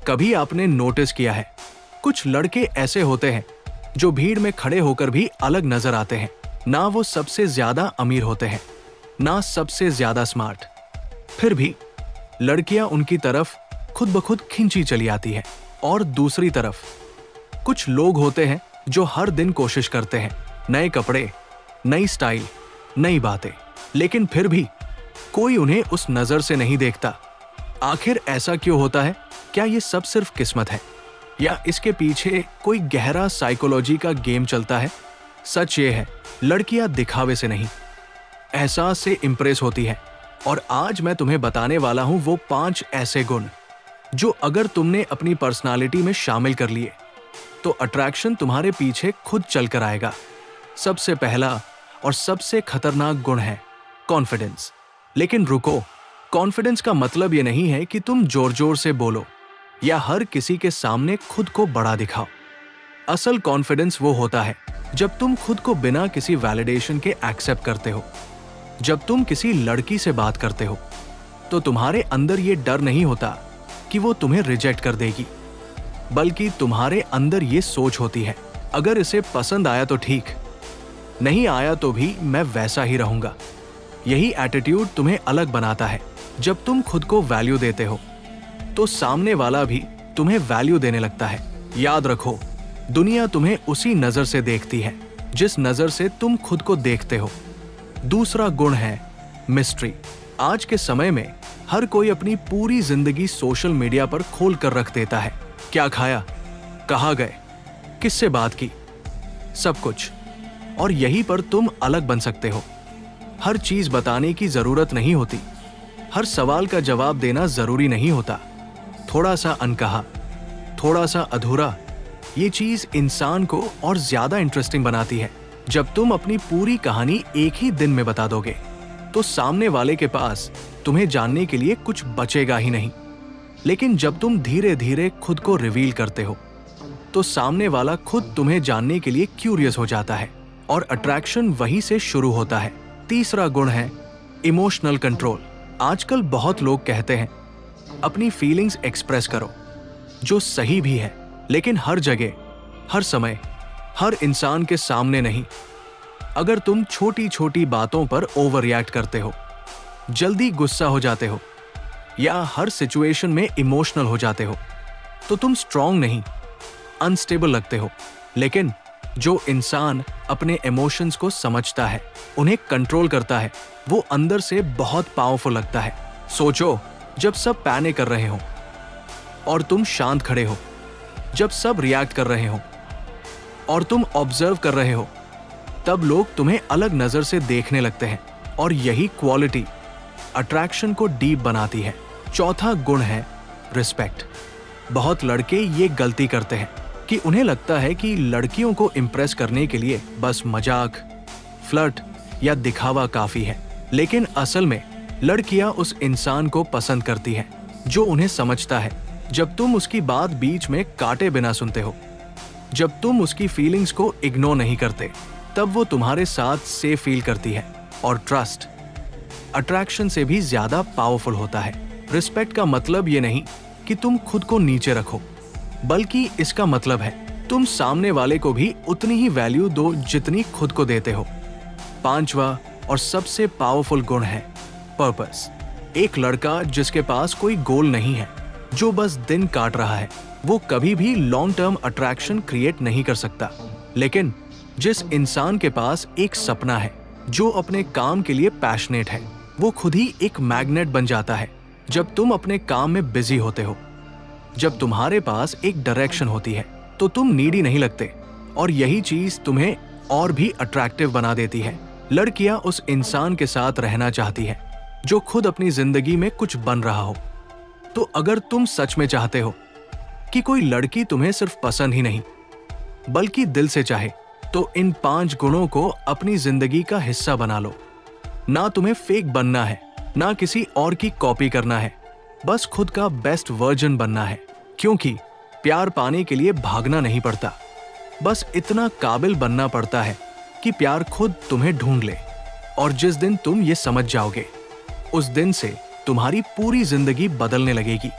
कभी आपने नोटिस किया है, कुछ लड़के ऐसे होते हैं जो भीड़ में खड़े होकर भी अलग नजर आते हैं। ना वो सबसे ज्यादा अमीर होते हैं, ना सबसे ज्यादा स्मार्ट, फिर भी लड़कियां उनकी तरफ खुद ब खुद खींची चली आती है। और दूसरी तरफ कुछ लोग होते हैं जो हर दिन कोशिश करते हैं, नए कपड़े, नई स्टाइल, नई बातें, लेकिन फिर भी कोई उन्हें उस नजर से नहीं देखता। आखिर ऐसा क्यों होता है? क्या ये सब सिर्फ किस्मत है या इसके पीछे कोई गहरा साइकोलॉजी का गेम चलता है? सच ये है, लड़कियां दिखावे से नहीं, एहसास से इंप्रेस होती है। और आज मैं तुम्हें बताने वाला हूं वो 5 ऐसे गुण जो अगर तुमने अपनी पर्सनालिटी में शामिल कर लिए तो अट्रैक्शन तुम्हारे पीछे खुद चल कर आएगा। सबसे पहला और सबसे खतरनाक गुण है कॉन्फिडेंस। लेकिन रुको, कॉन्फिडेंस का मतलब ये नहीं है कि तुम जोर जोर से बोलो या हर किसी के सामने खुद को बड़ा दिखाओ। असल कॉन्फिडेंस वो होता है जब तुम खुद को बिना किसी वैलिडेशन के एक्सेप्ट करते हो। जब तुम किसी लड़की से बात करते हो तो तुम्हारे अंदर ये डर नहीं होता कि वो तुम्हें रिजेक्ट कर देगी, बल्कि तुम्हारे अंदर ये सोच होती है, अगर इसे पसंद आया तो ठीक, नहीं आया तो भी मैं वैसा ही रहूंगा। यही एटीट्यूड तुम्हें अलग बनाता है। जब तुम खुद को वैल्यू देते हो तो सामने वाला भी तुम्हें वैल्यू देने लगता है। याद रखो, दुनिया तुम्हें उसी नजर से देखती है जिस नजर से तुम खुद को देखते हो। दूसरा गुण है मिस्ट्री। आज के समय में हर कोई अपनी पूरी जिंदगी सोशल मीडिया पर खोल कर रख देता है। क्या खाया, कहाँ गए, किससे बात की, सब कुछ। और यहीं पर तुम अलग बन सकते हो। हर चीज बताने की जरूरत नहीं होती, हर सवाल का जवाब देना जरूरी नहीं होता। थोड़ा सा अनकहा, थोड़ा सा अधूरा, ये चीज इंसान को और ज्यादा इंटरेस्टिंग बनाती है। जब तुम अपनी पूरी कहानी एक ही दिन में बता दोगे तो सामने वाले के पास तुम्हें जानने के लिए कुछ बचेगा ही नहीं। लेकिन जब तुम धीरे धीरे खुद को रिवील करते हो तो सामने वाला खुद तुम्हें जानने के लिए क्यूरियस हो जाता है और अट्रैक्शन वहीं से शुरू होता है। तीसरा गुण है इमोशनल कंट्रोल। आजकल बहुत लोग कहते हैं अपनी फीलिंग्स एक्सप्रेस करो, जो सही भी है, लेकिन हर जगह, हर समय, हर इंसान के सामने नहीं। अगर तुम छोटी छोटी बातों पर ओवर रिएक्ट करते हो, जल्दी गुस्सा हो जाते हो या हर सिचुएशन में इमोशनल हो जाते हो तो तुम स्ट्रांग नहीं, अनस्टेबल लगते हो। लेकिन जो इंसान अपने इमोशंस को समझता है, उन्हें कंट्रोल करता है, वो अंदर से बहुत पावरफुल लगता है। सोचो, जब सब पैनिक कर रहे हो और तुम शांत खड़े हो, जब सब रिएक्ट कर रहे हो और तुम ऑब्जर्व कर रहे हो, तब लोग तुम्हें अलग नजर से देखने लगते हैं। और यही क्वालिटी अट्रैक्शन को डीप बनाती है। चौथा गुण है रिस्पेक्ट। बहुत लड़के ये गलती करते हैं कि उन्हें लगता है कि लड़कियों को इम्प्रेस करने के लिए बस मजाक, फ्लर्ट या दिखावा काफी है। लेकिन असल में लड़कियां उस इंसान को पसंद करती हैं जो उन्हें समझता है। जब तुम उसकी बात बीच में काटे बिना सुनते हो, जब तुम उसकी फीलिंग्स को इग्नोर नहीं करते, तब वो तुम्हारे साथ सेफ फील करती है। और ट्रस्ट अट्रैक्शन से भी ज्यादा पावरफुल होता है। रिस्पेक्ट का मतलब ये नहीं कि तुम खुद को नीचे रखो, बल्कि इसका मतलब है तुम सामने वाले को भी उतनी ही वैल्यू दो जितनी खुद को देते हो। पांचवा और सबसे पावरफुल गुण है पर्पस। एक लड़का जिसके पास कोई गोल नहीं है, जो बस दिन काट रहा है, वो कभी भी लॉन्ग टर्म अट्रैक्शन क्रिएट नहीं कर सकता। लेकिन जिस इंसान के पास एक सपना है, जो अपने काम के लिए पैशनेट है, वो खुद ही एक मैग्नेट बन जाता है। जब तुम अपने काम में बिजी होते हो, जब तुम्हारे पास एक डायरेक्शन होती है, तो तुम नीडी नहीं लगते। और यही चीज तुम्हें और भी अट्रैक्टिव बना देती है। लड़कियां उस इंसान के साथ रहना चाहती है जो खुद अपनी जिंदगी में कुछ बन रहा हो। तो अगर तुम सच में चाहते हो कि कोई लड़की तुम्हें सिर्फ पसंद ही नहीं बल्कि दिल से चाहे, तो इन 5 गुणों को अपनी जिंदगी का हिस्सा बना लो। ना तुम्हें फेक बनना है, ना किसी और की कॉपी करना है, बस खुद का बेस्ट वर्जन बनना है। क्योंकि प्यार पाने के लिए भागना नहीं पड़ता, बस इतना काबिल बनना पड़ता है कि प्यार खुद तुम्हें ढूंढ ले। और जिस दिन तुम ये समझ जाओगे, उस दिन से तुम्हारी पूरी जिंदगी बदलने लगेगी।